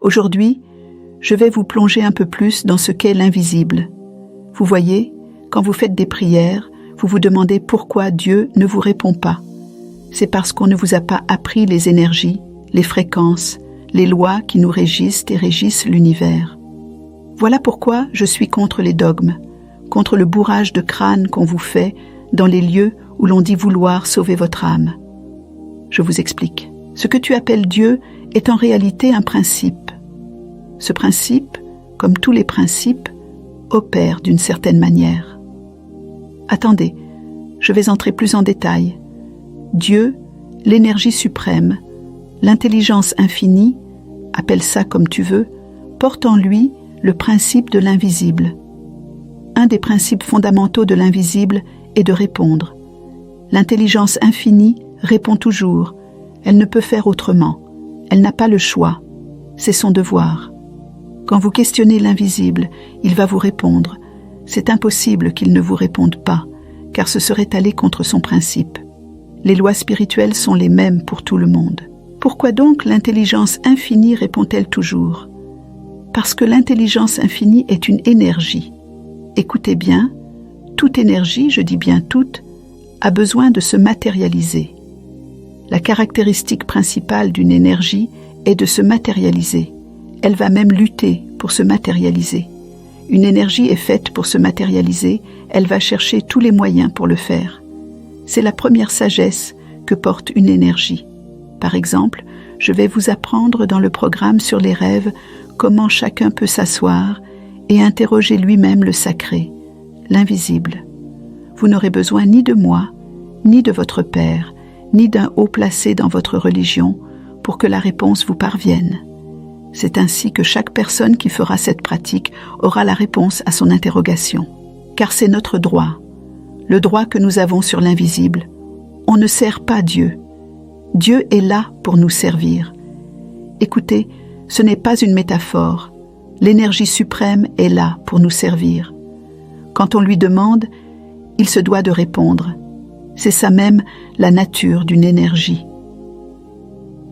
Aujourd'hui, je vais vous plonger un peu plus dans ce qu'est l'invisible. Vous voyez, quand vous faites des prières, vous vous demandez pourquoi Dieu ne vous répond pas. C'est parce qu'on ne vous a pas appris les énergies, les fréquences, les lois qui nous régissent et régissent l'univers. Voilà pourquoi je suis contre les dogmes, contre le bourrage de crâne qu'on vous fait dans les lieux où l'on dit vouloir sauver votre âme. Je vous explique. Ce que tu appelles Dieu est en réalité un principe. Ce principe, comme tous les principes, opère d'une certaine manière. Attendez, je vais entrer plus en détail. Dieu, l'énergie suprême, l'intelligence infinie, appelle ça comme tu veux, porte en lui le principe de l'invisible. Un des principes fondamentaux de l'invisible est de répondre. L'intelligence infinie répond toujours. Elle ne peut faire autrement. Elle n'a pas le choix. C'est son devoir. Quand vous questionnez l'invisible, il va vous répondre. C'est impossible qu'il ne vous réponde pas, car ce serait aller contre son principe. Les lois spirituelles sont les mêmes pour tout le monde. Pourquoi donc l'intelligence infinie répond-elle toujours? Parce que l'intelligence infinie est une énergie. Écoutez bien, toute énergie, je dis bien toute, a besoin de se matérialiser. La caractéristique principale d'une énergie est de se matérialiser. Elle va même lutter pour se matérialiser. Une énergie est faite pour se matérialiser, elle va chercher tous les moyens pour le faire. C'est la première sagesse que porte une énergie. Par exemple, je vais vous apprendre dans le programme sur les rêves comment chacun peut s'asseoir et interroger lui-même le sacré, l'invisible. Vous n'aurez besoin ni de moi, ni de votre père, ni d'un haut placé dans votre religion pour que la réponse vous parvienne. C'est ainsi que chaque personne qui fera cette pratique aura la réponse à son interrogation. Car c'est notre droit, le droit que nous avons sur l'invisible. On ne sert pas Dieu. Dieu est là pour nous servir. Écoutez, ce n'est pas une métaphore. L'énergie suprême est là pour nous servir. Quand on lui demande, il se doit de répondre. C'est ça même la nature d'une énergie.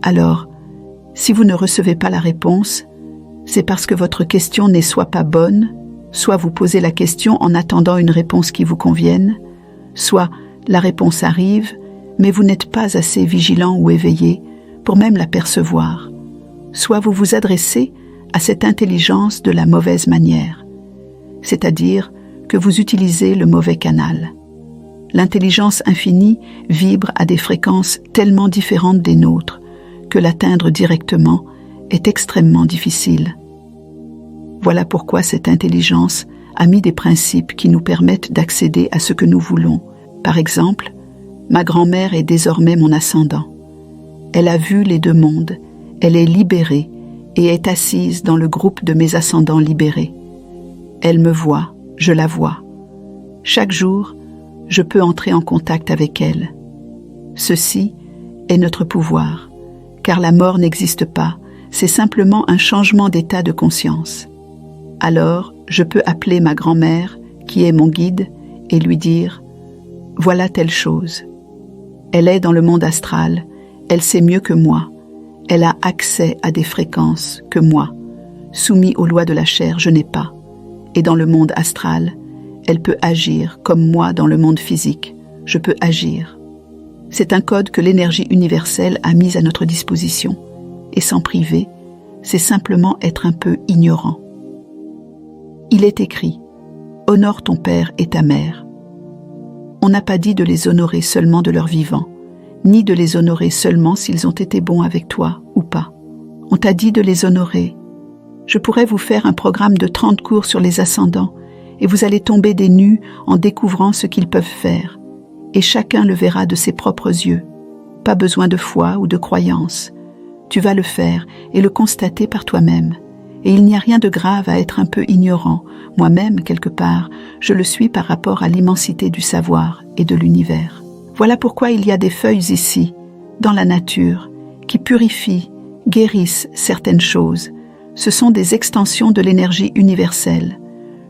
Alors, si vous ne recevez pas la réponse, c'est parce que votre question n'est soit pas bonne, soit vous posez la question en attendant une réponse qui vous convienne, soit la réponse arrive, mais vous n'êtes pas assez vigilant ou éveillé pour même la percevoir, soit vous vous adressez à cette intelligence de la mauvaise manière, c'est-à-dire que vous utilisez le mauvais canal. L'intelligence infinie vibre à des fréquences tellement différentes des nôtres que l'atteindre directement est extrêmement difficile. Voilà pourquoi cette intelligence a mis des principes qui nous permettent d'accéder à ce que nous voulons. Par exemple, ma grand-mère est désormais mon ascendant. Elle a vu les deux mondes, elle est libérée et est assise dans le groupe de mes ascendants libérés. Elle me voit, je la vois. Chaque jour, je peux entrer en contact avec elle. Ceci est notre pouvoir, car la mort n'existe pas, c'est simplement un changement d'état de conscience. Alors, je peux appeler ma grand-mère, qui est mon guide, et lui dire « Voilà telle chose ». Elle est dans le monde astral, elle sait mieux que moi, elle a accès à des fréquences que moi, soumis aux lois de la chair, je n'ai pas. Et dans le monde astral, elle peut agir comme moi dans le monde physique, je peux agir. C'est un code que l'énergie universelle a mis à notre disposition, et s'en priver, c'est simplement être un peu ignorant. Il est écrit « Honore ton père et ta mère ». On n'a pas dit de les honorer seulement de leur vivant, ni de les honorer seulement s'ils ont été bons avec toi ou pas. On t'a dit de les honorer. Je pourrais vous faire un programme de 30 cours sur les ascendants, et vous allez tomber des nues en découvrant ce qu'ils peuvent faire, et chacun le verra de ses propres yeux. Pas besoin de foi ou de croyance. Tu vas le faire et le constater par toi-même. Et il n'y a rien de grave à être un peu ignorant. Moi-même, quelque part, je le suis par rapport à l'immensité du savoir et de l'univers. Voilà pourquoi il y a des feuilles ici, dans la nature, qui purifient, guérissent certaines choses. Ce sont des extensions de l'énergie universelle.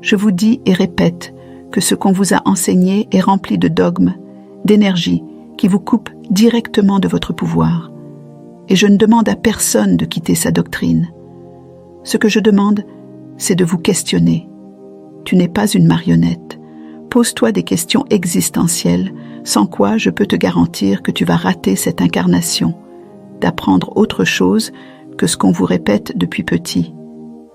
Je vous dis et répète que ce qu'on vous a enseigné est rempli de dogmes, d'énergie qui vous coupe directement de votre pouvoir. Et je ne demande à personne de quitter sa doctrine. Ce que je demande, c'est de vous questionner. Tu n'es pas une marionnette. Pose-toi des questions existentielles, sans quoi je peux te garantir que tu vas rater cette incarnation, d'apprendre autre chose que ce qu'on vous répète depuis petit.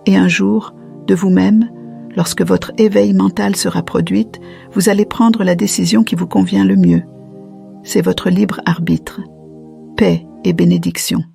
Et un jour, de vous-même, lorsque votre éveil mental sera produit, vous allez prendre la décision qui vous convient le mieux. C'est votre libre arbitre. Paix et bénédiction.